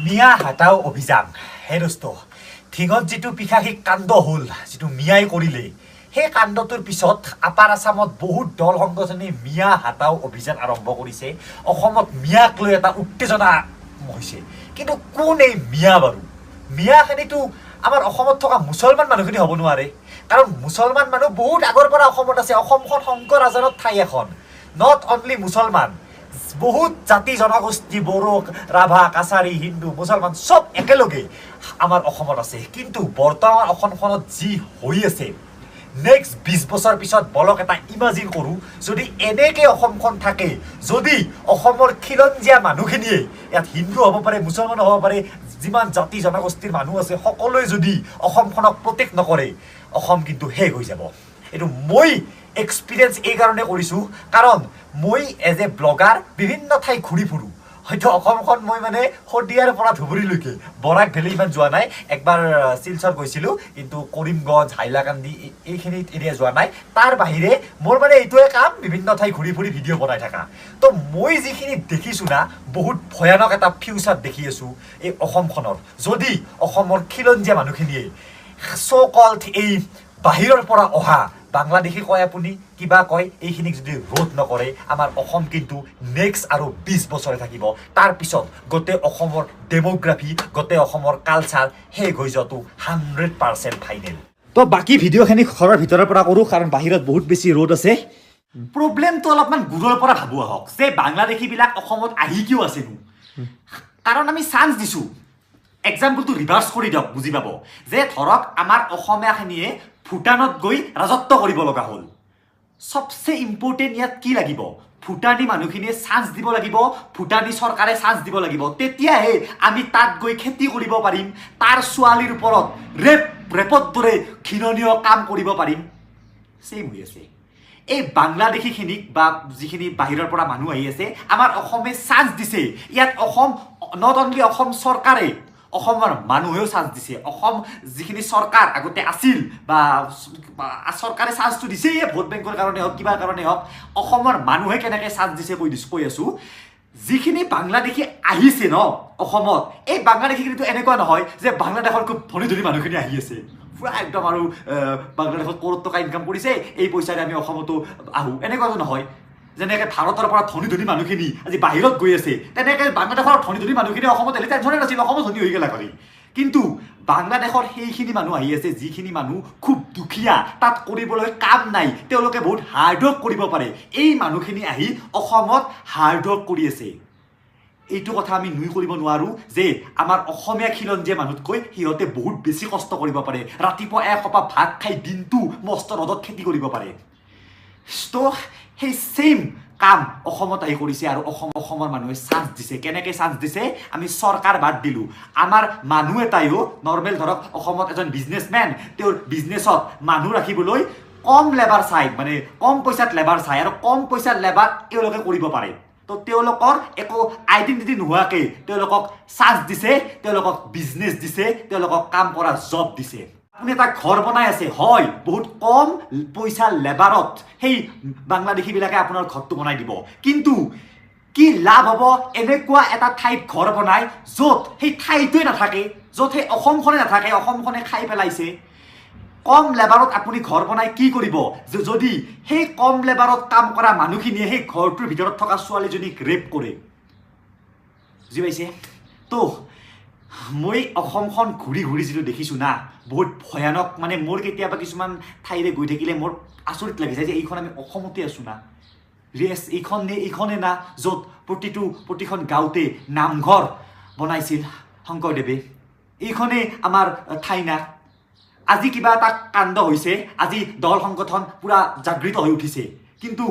মিয়া হাটাও অভিযান হে দোস্ত ঠিঙত যিটো পিখাসিক কাণ্ড হ'ল যিটো মিয়াই কৰিলে সেই কাণ্ডটোৰ পিছত আপাৰ আছামত বহুত দল সংগঠনে মিয়া হাটাও অভিযান আৰম্ভ কৰিছে অসমত মিয়াক লৈ এটা উত্তেজনা হৈছে কিন্তু কোন এই মিয়া বাৰু মিয়াখিনিতো আমাৰ অসমত থকা মুছলমান মানুহখিনি হ'ব নোৱাৰে কাৰণ মুছলমান মানুহ বহুত আগৰ পৰা অসমত আছে অসমখন শংকৰ ৰাজনত ঠাই এখন নট অনলি মুছলমান বহুত জাতি জনগোষ্ঠী বড়ো ৰাভা কাছাৰী হিন্দু মুছলমান সব একেলগে আমাৰ অসমত আছে কিন্তু বৰ্তমান অসমখনত যি হৈ আছে নেক্সট 20 বছৰ পিছত বলক এটা ইমাজিন কৰো যদি এনেকে অসমখন থাকে যদি অসমৰ খিলঞ্জীয়া মানুহখিনিয়ে ইয়াত হিন্দু হ'ব পাৰে মুছলমান হ'ব পাৰে যিমান জাতি জনগোষ্ঠীৰ মানুহ আছে সকলোৱে যদি অসমখনক প্ৰটেক্ট নকৰে অসম কিন্তু শেষ হৈ যাব এইটো মই এক্সপিৰিয়েন্স এই কাৰণে কৰিছো কাৰণ মই এজ এ ব্লগাৰ বিভিন্ন ঠাই ঘূৰি ফুৰো হয়তো অসমখন মই মানে হদিয়াৰ পৰা ধুবুৰীলৈকে বৰাক ভেলি ইমান যোৱা নাই একবাৰ শিলচৰ গৈছিলো কিন্তু কৰিমগঞ্জ হাইলাকান্দি এইখিনি এৰিয়া যোৱা নাই তাৰ বাহিৰে মোৰ মানে এইটোৱে কাম বিভিন্ন ঠাই ঘূৰি ফুৰি ভিডিঅ' বনাই থকা তো মই যিখিনি দেখিছো না বহুত ভয়ানক এটা ফিউচাৰ দেখি আছো এই অসমখনৰ যদি অসমৰ খিলঞ্জীয়া মানুহখিনিয়ে সো কল্ড এই বাহিৰৰ পৰা অহা বাংলাদেশী কয় আপুনি কিবা কয় এইখিনিক যদি ৰোধ নকৰে আমাৰ অসম কিন্তু নেক্সট আৰু 20 বছৰে থাকিব তাৰ পিছত গোটেই অসমৰ ডেমোগ্ৰাফি গোটেই অসমৰ কালচাৰ শেষ হৈ যোৱাটো 100% ফাইনেল তো বাকি ভিডিঅ'খিনি ঘৰৰ ভিতৰৰ পৰা কৰোঁ কাৰণ বাহিৰত বহুত বেছি ৰ'দ আছে প্ৰব্লেমটো অলপমান গুৰৰ পৰা ভাবো আহক যে বাংলাদেশীবিলাক অসমত আহি কিয় আছেনো কাৰণ আমি চান্স দিছোঁ এক্সাম্পলটো ৰিভাৰ্চ কৰি দিয়ক বুজি পাব যে ধৰক আমাৰ অসমীয়াখিনিয়ে ভূটানত গৈ ৰাজত্ব কৰিব লগা হ'ল সবচে ইম্পৰ্টেণ্ট ইয়াত কি লাগিব ভূটানী মানুহখিনিয়ে চান্স দিব লাগিব ভূটানী চৰকাৰে চান্স দিব লাগিব তেতিয়াহে আমি তাত গৈ খেতি কৰিব পাৰিম তাৰ ছোৱালীৰ ওপৰত ৰেপত দৰে ঘৃণনীয় কাম কৰিব পাৰিম চেম হৈ আছে এই বাংলাদেশীখিনিক বা যিখিনি বাহিৰৰ পৰা মানুহ আহি আছে আমাৰ অসমে চান্স দিছে ইয়াত অসম নট অনলি অসম চৰকাৰে অসমৰ মানুহেও চান্স দিছে অসম যিখিনি চৰকাৰ আগতে আছিল বা চৰকাৰে চান্সটো দিছে ভোট বেংকৰ কাৰণে হওক কিবা কাৰণে হওক অসমৰ মানুহে কেনেকৈ চান্স দিছে কৈ আছো যিখিনি বাংলাদেশী আহিছে ন অসমত এই বাংলাদেশীখিনিতো এনেকুৱা নহয় যে বাংলাদেশৰ খুব ধনী ধনী মানুহখিনি আহি আছে পুৰা একদম আৰু বাংলাদেশত কৰোড় টকা ইনকাম কৰিছে এই পইচাৰে আমি অসমতো আহোঁ এনেকুৱাতো নহয় যেনেকৈ ভাৰতৰ পৰা ধনী ধনী মানুহখিনি আজি বাহিৰত গৈ আছে তেনেকৈ বাংলাদেশৰ ধনী মানুহখিনি অসমত এলি টেনশ্যনে নাছিল অসমত ধনী হৈ গ'ল কৰি কিন্তু বাংলাদেশৰ সেইখিনি মানুহ আহি আছে যিখিনি মানুহ খুব দুখীয়া তাত কৰিবলৈ কাম নাই তেওঁলোকে বহুত হাৰ্ড ৱৰ্ক কৰিব পাৰে এই মানুহখিনি আহি অসমত হাৰ্ড ৱৰ্ক কৰি আছে এইটো কথা আমি নুই কৰিব নোৱাৰোঁ যে আমাৰ অসমীয়া খিলঞ্জীয়া মানুহতকৈ সিহঁতে বহুত বেছি কষ্ট কৰিব পাৰে ৰাতিপুৱা এসোপা ভাত খাই দিনটো মস্ত ৰ'দত খেতি কৰিব পাৰে তো সেই সেম কাম অসমত আহি কৰিছে আৰু অসমৰ মানুহে চান্স দিছে কেনেকৈ চান্স দিছে আমি চৰকাৰ বাদ দিলোঁ আমাৰ মানুহ এটাইও নৰ্মেল ধৰক অসমত এজন বিজনেছমেন তেওঁৰ বিজনেছত মানুহ ৰাখিবলৈ কম লেবাৰ চাই মানে কম পইচাত লেবাৰ চাই আৰু কম পইচাত লেবাৰ তেওঁলোকে কৰিব পাৰে তো তেওঁলোকৰ একো আইডেণ্টিটি নোহোৱাকৈ তেওঁলোকক চান্স দিছে তেওঁলোকক বিজনেছ দিছে তেওঁলোকক কাম কৰা জব দিছে আপুনি এটা ঘৰ বনাই আছে হয় বহুত কম পইচা লেবাৰত সেই বাংলাদেশীবিলাকে আপোনাৰ ঘৰটো বনাই দিব কিন্তু কি লাভ হ'ব এনেকুৱা এটা ঠাইত ঘৰ বনাই য'ত সেই ঠাইটোৱে নাথাকে য'ত সেই অসমখনে নাথাকে অসমখনে খাই পেলাইছে কম লেবাৰত আপুনি ঘৰ বনাই কি কৰিব যদি সেই কম লেবাৰত কাম কৰা মানুহখিনিয়ে সেই ঘৰটোৰ ভিতৰত থকা ছোৱালীজনীক ৰেপ কৰে বুজি পাইছে তো মই অসমখন ঘূৰি ঘূৰি যিটো দেখিছোঁ না বহুত ভয়ানক মানে মোৰ কেতিয়াবা কিছুমান ঠাইৰে গৈ থাকিলে মোৰ আচৰিত লাগি যায় যে এইখন আমি অসমতে আছোঁ না ৰেছ এইখনে না য'ত প্ৰতিখন গাঁৱতে নামঘৰ বনাইছিল শংকৰদেৱে এইখনেই আমাৰ ঠাই না আজি কিবা এটা কাণ্ড হৈছে আজি দল সংগঠন পুৰা জাগৃত হৈ উঠিছে কিন্তু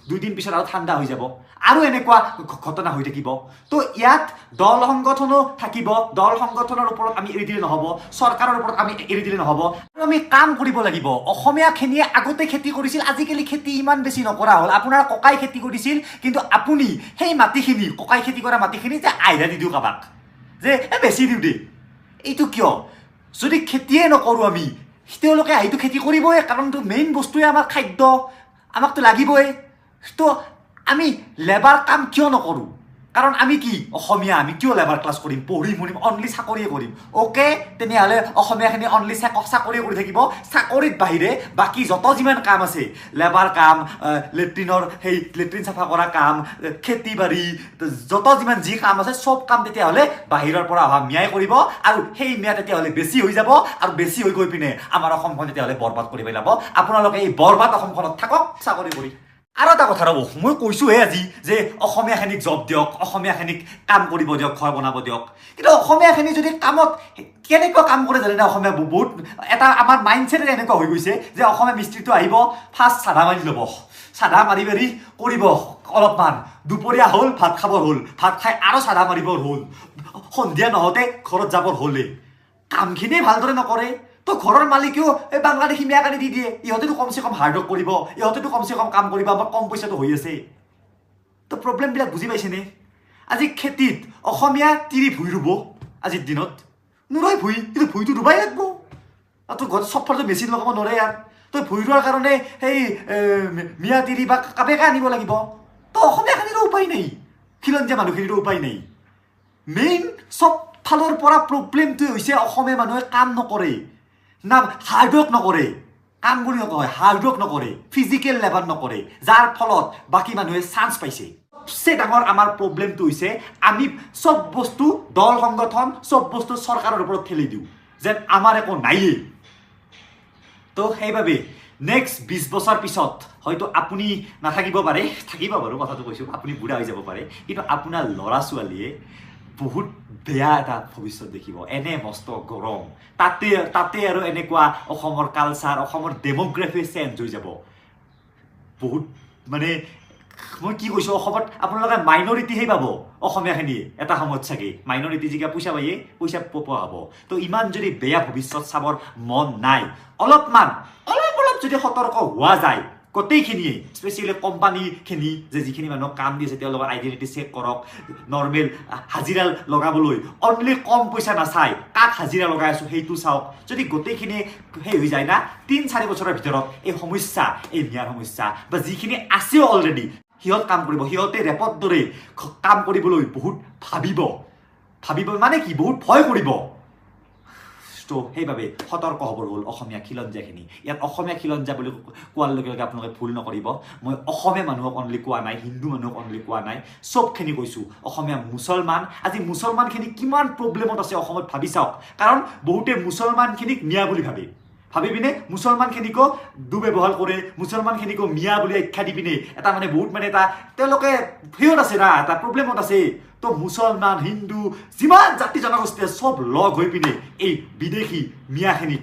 2 দিন পিছত আৰু ঠাণ্ডা হৈ যাব আৰু এনেকুৱা ঘটনা হৈ থাকিব তো ইয়াত দল সংগঠনো থাকিব দল সংগঠনৰ ওপৰত আমি এৰি দিলে নহ'ব চৰকাৰৰ ওপৰত আমি এৰি দিলে নহ'ব আৰু আমি কাম কৰিব লাগিব অসমীয়াখিনিয়ে আগতে খেতি কৰিছিল আজিকালি খেতি ইমান বেছি নকৰা হ'ল আপোনাৰ ককাই খেতি কৰিছিল কিন্তু আপুনি সেই মাটিখিনি ককাই খেতি কৰা মাটিখিনি যে আইধা দি দিওঁ কাবাক যে বেছি দিওঁ দেই এইটো কিয় যদি খেতিয়ে নকৰোঁ আমি তেওঁলোকে আহিতো খেতি কৰিবই কাৰণটো মেইন বস্তুৱে আমাৰ খাদ্য আমাকতো লাগিবই তো আমি লেবাৰ কাম কিয় নকৰোঁ কাৰণ আমি কি অসমীয়া আমি কিয় লেবাৰ ক্লাছ কৰিম পঢ়িম শুনিম অনলি চাকৰিয়ে কৰিম অ'কে তেনেহ'লে অসমীয়াখিনি অনলি চাকৰিয়ে কৰি থাকিব চাকৰিত বাহিৰে বাকী যত যিমান কাম আছে লেবাৰ কাম লেট্ৰিনৰ সেই লেট্ৰিন চাফা কৰা কাম খেতি বাৰী যত যিমান যি কাম আছে চব কাম তেতিয়াহ'লে বাহিৰৰ পৰা অহা মিয়াই কৰিব আৰু সেই মিয়া তেতিয়াহ'লে বেছি হৈ যাব আৰু বেছি হৈ গৈ পিনে আমাৰ অসমখন তেতিয়াহ'লে বৰবাদ কৰি পেলাব আপোনালোকে এই বৰবাদ অসমখনত থাকক চাকৰি কৰি আৰু এটা কথা ৰ'ব মই কৈছোঁহে আজি যে অসমীয়াখিনিক জব দিয়ক অসমীয়াখিনিক কাম কৰিব দিয়ক ঘৰ বনাব দিয়ক কিন্তু অসমীয়াখিনি যদি কামত কেনেকুৱা কাম কৰে জানে না অসমীয়া বহুত এটা আমাৰ মাইণ্ডছেট এনেকুৱা হৈ গৈছে যে অসমীয়া মিস্ত্ৰীটো আহিব ফাৰ্ষ্ট চাধা মাৰি ল'ব চাধা মাৰি মাৰি কৰিব অলপমান দুপৰীয়া হ'ল ভাত খাবৰ হ'ল ভাত খাই আৰু চাধা মাৰিবৰ হ'ল সন্ধিয়া নহওঁতে ঘৰত যাবৰ হ'লে কামখিনিয়ে ভালদৰে নকৰে তো ঘৰৰ মালিকেও এই বাংলাদেশী মিয়াক আনি দি দিয়ে ইহঁতেতো কমচে কম হাৰ্ড ৱৰ্ক কৰিব ইহঁতেতো কমচে কম কাম কৰিব আমাৰ কম পইচাটো হৈ আছে তো প্ৰব্লেমবিলাক বুজি পাইছেনে আজি খেতিত অসমীয়া তিৰি ভুই ৰুব আজিৰ দিনত নুৰয় ভুই কিন্তু ভুইটো ৰুবাই লাগব আৰু তোৰ ঘৰত চবফালে মেচিন লগাব নোৱাৰে ইয়াৰ তই ভুই ৰোৱাৰ কাৰণে সেই মিয়া তিৰি বা কাপেকা আনিব লাগিব তো অসমীয়াখিনিৰো উপায় নাই খিলঞ্জীয়া মানুহখিনিৰো উপায় নাই মেইন চব ফালৰ পৰা প্ৰব্লেমটোৱে হৈছে অসমীয়া মানুহে কাম নকৰে না হাৰ্ডৱৰ্ক নকৰে কাম বুলি নকয় হাৰ্ডৱৰ্ক নকৰে ফিজিকেল লেবাৰ নকৰে যাৰ ফলত বাকী মানুহে চান্স পাইছে সবচে ডাঙৰ আমাৰ প্ৰব্লেমটো হৈছে আমি চব বস্তু দল সংগঠন চব বস্তু চৰকাৰৰ ওপৰত ঠেলি দিওঁ যেন আমাৰ একো নাইয়ে তো সেইবাবে নেক্সট 20 বছৰ পিছত হয়তো আপুনি নাথাকিব পাৰে থাকিব বাৰু কথাটো কৈছোঁ আপুনি বুঢ়া হৈ যাব পাৰে কিন্তু আপোনাৰ ল'ৰা ছোৱালীয়ে বহুত বেয়া এটা ভৱিষ্যত দেখিব এনে মস্ত গৰম তাতে আৰু এনেকুৱা অসমৰ কালচাৰ অসমৰ ডেম'গ্ৰাফি চেঞ্জ হৈ যাব বহুত মানে মই কি কৈছোঁ অসমত আপোনালোকে মাইনৰিটিহে পাব অসমীয়াখিনিয়ে এটা সময়ত চাগে মাইনৰিটি যিকা পইচা পায়ে পইচা পোৱা হ'ব তো ইমান যদি বেয়া ভৱিষ্যত চাবৰ মন নাই অলপ যদি সতৰ্ক হোৱা যায় গোটেইখিনিয়ে স্পেচিয়েলি কোম্পানীখিনি যে যিখিনি মানুহক কাম দি আছে তেওঁলোকৰ আইডেণ্টিটি চেক কৰক নৰ্মেল হাজিৰা লগাবলৈ অনলি কম পইচা নাচায় কাক হাজিৰা লগাই আছোঁ সেইটো চাওক যদি গোটেইখিনিয়ে সেই হৈ যায় না 3-4 বছৰৰ ভিতৰত এই সমস্যা এই মিয়াৰ সমস্যা বা যিখিনি আছেও অলৰেডি সিহঁত কাম কৰিব সিহঁতে ৰেপৰ দৰে কাম কৰিবলৈ বহুত ভাবিব মানে কি বহুত ভয় কৰিব তো সেইবাবে সতৰ্ক হ'বৰ হ'ল অসমীয়া খিলঞ্জীয়াখিনি ইয়াত অসমীয়া খিলঞ্জীয়া বুলি কোৱাৰ লগে লগে আপোনালোকে ভুল নকৰিব মই অসমীয়া মানুহক অনলি কোৱা নাই হিন্দু মানুহক অনলি কোৱা নাই চবখিনি কৈছোঁ অসমীয়া মুছলমান আজি মুছলমানখিনি কিমান প্ৰব্লেমত আছে অসমত ভাবি চাওক কাৰণ বহুতে মুছলমানখিনিক মিয়া বুলি ভাবি পিনে মুছলমানখিনিকো দুৰ্ব্যৱহাৰ কৰে মুছলমানখিনিকো মিয়া বুলি আখ্যা দি পিনে এটা মানে বহুত মানে এটা তেওঁলোকে ফিয়ত আছে না এটা প্ৰব্লেমত আছে তো মুছলমান হিন্দু যিমান জাতি জনগোষ্ঠী চব লগ হৈ পিনে এই বিদেশী মিয়াখিনিক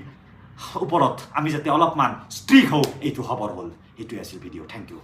ওপৰত আমি যাতে অলপমান ষ্ট্ৰিক হওঁ এইটো খবৰ হ'ল এইটোৱে আছিল ভিডিঅ' থেংক ইউ